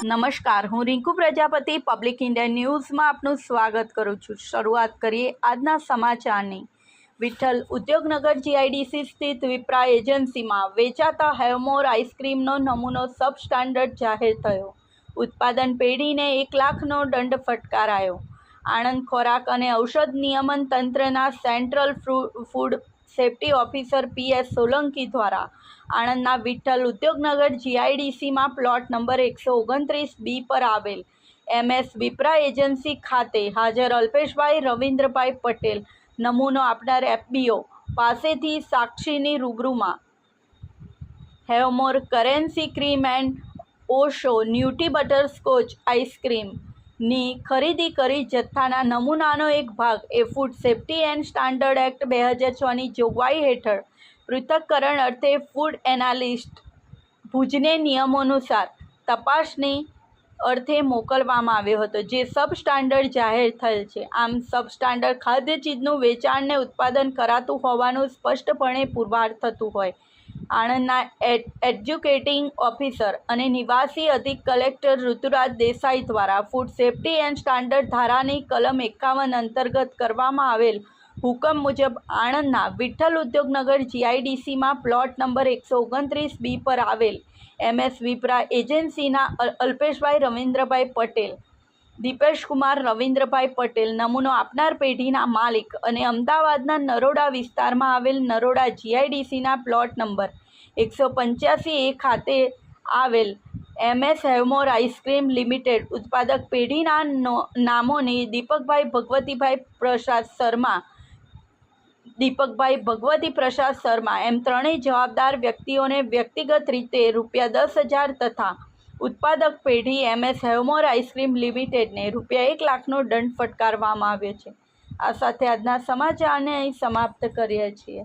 નમસ્કાર, હું Rinku Prajapati public India ન્યૂઝમાં આપનું સ્વાગત કરું છું। શરૂઆત કરીએ આજના સમાચારની। વિઠ્ઠલ ઉદ્યોગનગર જીઆઈડીસી સ્થિત વિપ્રા એજન્સીમાં વેચાતા હેવમોર આઈસ્ક્રીમનો નમૂનો સબ સ્ટાન્ડર્ડ જાહેર થયો। ઉત્પાદન પેઢીને 1 લાખનો દંડ ફટકારાયો। આણંદ ખોરાક અને ઔષધ નિયમન તંત્રના central food safety officer PS Solanki દ્વારા આણંદના વિઠ્ઠલ ઉદ્યોગનગર જીઆઈડીસીમાં પ્લોટ નંબર 129B પર આવેલ MS વિપ્રા એજન્સી ખાતે હાજર અલ્પેશભાઈ રવિન્દ્રભાઈ પટેલ નમૂનો આપનાર FBO પાસેથી સાક્ષીની રૂબરૂમાં Havmor currency cream and Osho nutty butterscotch આઈસ્ક્રીમની ખરીદી કરી જથ્થાના નમૂનાનો એક ભાગ એ food safety and standard act 2006ની જોગવાઈ હેઠળ પૃથ્થકરણ અર્થે ફૂડ એનાલિસ્ટ ભુજને નિયમોનુસાર તપાસણી અર્થે મોકલવામાં આવ્યો હતો, જે સબ સ્ટાન્ડર્ડ જાહેર થયેલ છે। આમ સબ સ્ટાન્ડર્ડ ખાદ્ય ચીજનું વેચાણ ને ઉત્પાદન કરાતું હોવાનું સ્પષ્ટપણે પુરવાર થતું હોય। આણંદના એડ્યુકેટિંગ ઓફિસર અને નિવાસી અધિક કલેક્ટર ઋતુરાજ દેસાઈ દ્વારા ફૂડ સેફ્ટી એન્ડ સ્ટાન્ડર્ડ ધારાની કલમ 51 અંતર્ગત કરવામાં આવેલ હુકમ મુજબ આણંદના વિઠ્ઠલ ઉદ્યોગનગર જીઆઈડીસીમાં પ્લોટ નંબર 129B પર આવેલ MS વિપ્રા એજન્સીના અલ્પેશભાઈ રવિન્દ્રભાઈ પટેલ, દીપેશકુમાર રવિન્દ્રભાઈ પટેલ નમૂનો આપનાર પેઢીના માલિક અને અમદાવાદના નરોડા વિસ્તારમાં આવેલ નરોડા જીઆઈડીસીના પ્લોટ નંબર 185A ખાતે આવેલ MS હેવમોર આઈસ્ક્રીમ લિમિટેડ ઉત્પાદક પેઢીના નામોની દીપકભાઈ ભગવતી પ્રસાદ શર્મા એમ ત્રણેય જવાબદાર વ્યક્તિઓને વ્યક્તિગત રીતે ₹10,000 તથા ઉત્પાદક પેઢી MS હેવમોર આઈસ્ક્રીમ લિમિટેડને ₹1 લાખનો દંડ ફટકારવામાં આવ્યો છે। આ સાથે આજના સમાચારને અહીં સમાપ્ત કરીએ છીએ।